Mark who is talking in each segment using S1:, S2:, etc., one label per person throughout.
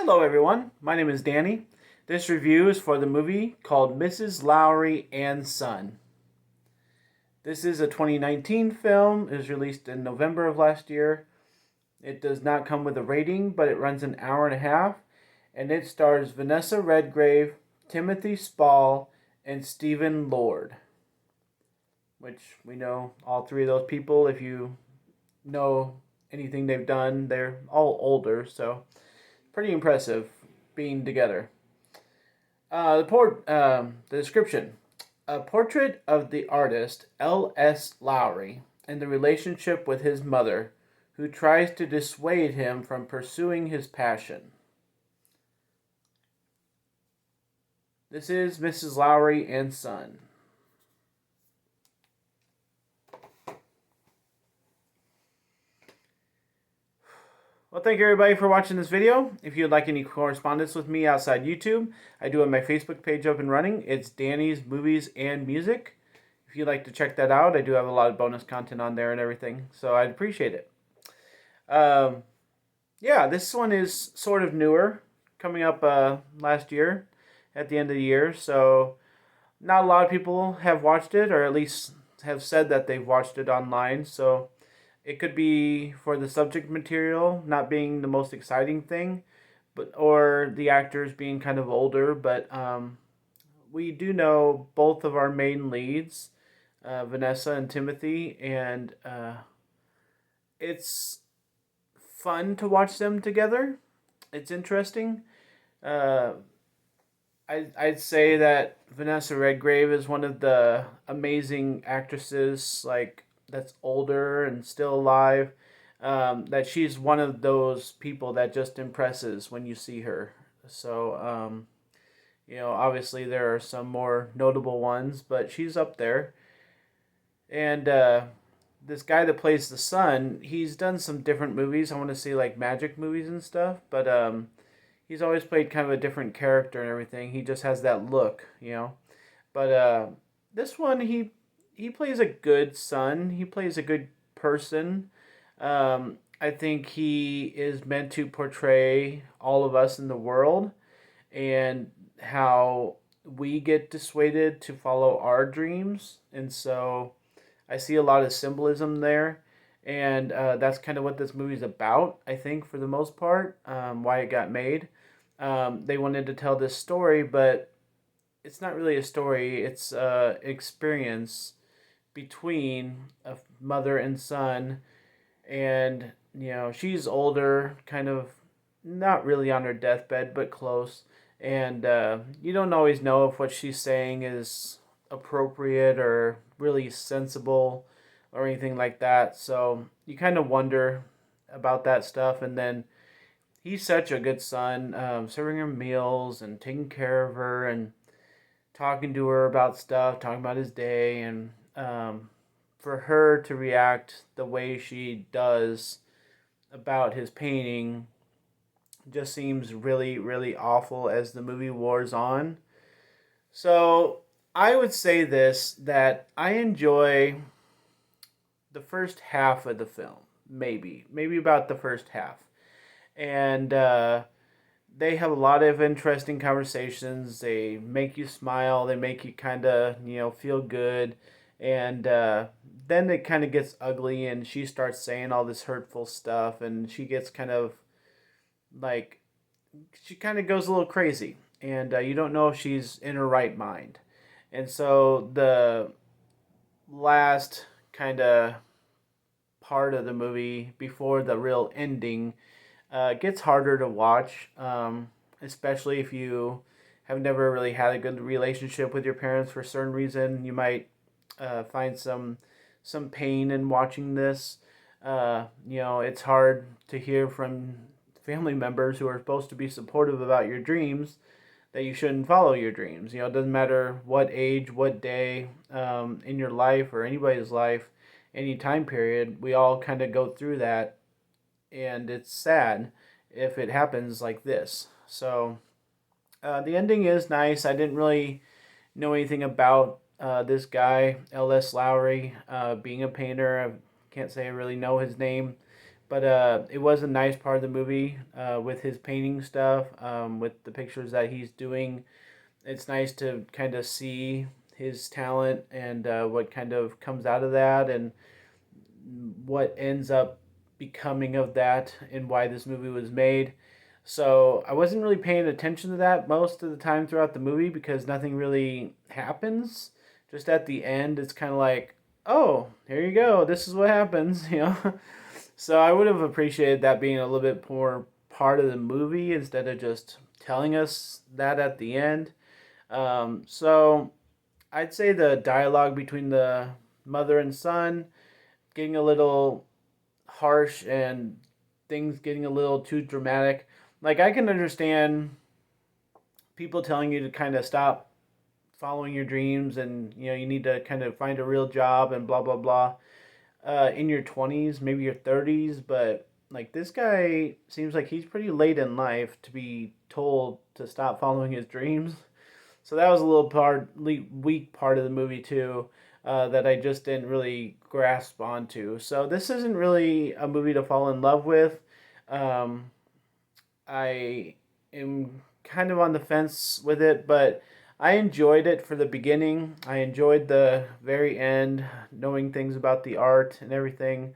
S1: Hello everyone, my name is Danny. This review is for the movie called Mrs. Lowry and Son. This is a 2019 film. It was released in November of last year. It does not come with a rating, but it runs an hour and a half, and it stars Vanessa Redgrave, Timothy Spall, and Stephen Lord, which we know all three of those people. If you know anything they've done, they're all older, so pretty impressive being together. The description: a portrait of the artist L.S. Lowry and the relationship with his mother, who tries to dissuade him from pursuing his passion. This is Mrs. Lowry and Son. Well, thank you everybody for watching this video. If you'd like any correspondence with me outside YouTube, I do have my Facebook page up and running. It's Danny's Movies and Music. If you'd like to check that out, I do have a lot of bonus content on there and everything, so I'd appreciate it. Yeah, this one is sort of newer, coming up last year, at the end of the year, so not a lot of people have watched it, or at least have said that they've watched it online, so it could be for the subject material not being the most exciting thing, or the actors being kind of older. But we do know both of our main leads, Vanessa and Timothy, and it's fun to watch them together. It's interesting. Uh, I'd say that Vanessa Redgrave is one of the amazing actresses, like, that's older and still alive. That she's one of those people that just impresses when you see her. So, obviously there are some more notable ones, but she's up there. And this guy that plays the son, he's done some different movies. I want to say like magic movies and stuff, but he's always played kind of a different character and everything. He just has that look. But this one, he plays a good son. He plays a good person. I think he is meant to portray all of us in the world and how we get dissuaded to follow our dreams. And so I see a lot of symbolism there. And that's kind of what this movie's about, I think, for the most part, why it got made. They wanted to tell this story, but it's not really a story. It's an experience between a mother and son. And she's older, kind of not really on her deathbed, but close. And you don't always know if what she's saying is appropriate or really sensible or anything like that. So you kind of wonder about that stuff. And then he's such a good son, serving her meals and taking care of her and talking to her about stuff, talking about his day. And for her to react the way she does about his painting just seems really, really awful as the movie wears on. So I would say this, that I enjoy the first half of the film, maybe about the first half. And they have a lot of interesting conversations. They make you smile. They make you kind of, feel good. And then it kind of gets ugly, and she starts saying all this hurtful stuff, and she gets kind of like, she kind of goes a little crazy, and you don't know if she's in her right mind. And so the last kind of part of the movie before the real ending gets harder to watch, especially if you have never really had a good relationship with your parents for a certain reason. You might find some pain in watching this. It's hard to hear from family members who are supposed to be supportive about your dreams that you shouldn't follow your dreams. It doesn't matter what age, what day in your life or anybody's life, any time period. We all kind of go through that, and it's sad if it happens like this. So the ending is nice. I didn't really know anything about this guy, L.S. Lowry, being a painter. I can't say I really know his name, But it was a nice part of the movie with his painting stuff, with the pictures that he's doing. It's nice to kind of see his talent and what kind of comes out of that and what ends up becoming of that and why this movie was made. So I wasn't really paying attention to that most of the time throughout the movie because nothing really happens. Just at the end, it's kind of like, oh, here you go. This is what happens, you know. So I would have appreciated that being a little bit more part of the movie instead of just telling us that at the end. So I'd say the dialogue between the mother and son getting a little harsh and things getting a little too dramatic. Like I can understand people telling you to kind of stop following your dreams and you need to kind of find a real job and blah blah blah in your 20s, maybe your 30s, but like this guy seems like he's pretty late in life to be told to stop following his dreams. So that was a little weak part of the movie too, that I just didn't really grasp onto. So this isn't really a movie to fall in love with. Um, I am kind of on the fence with it, but I enjoyed it for the beginning. I enjoyed the very end, knowing things about the art and everything.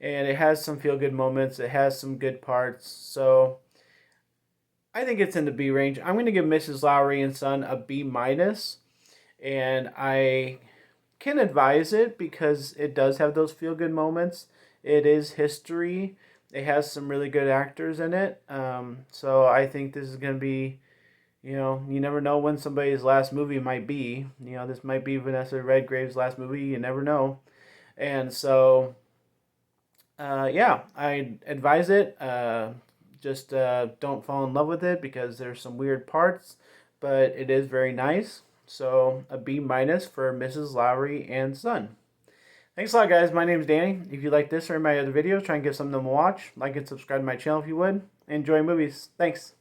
S1: And it has some feel good moments. It has some good parts. So I think it's in the B range. I'm going to give Mrs. Lowry and Son a B minus, and I can advise it because it does have those feel good moments. It is history. It has some really good actors in it. So I think this is going to be, you never know when somebody's last movie might be. This might be Vanessa Redgrave's last movie. You never know. And so, yeah, I advise it. Just don't fall in love with it because there's some weird parts, but it is very nice. So a B minus for Mrs. Lowry and Son. Thanks a lot, guys. My name is Danny. If you like this or my other videos, try and get some of them to watch. Like and subscribe to my channel if you would. Enjoy movies. Thanks.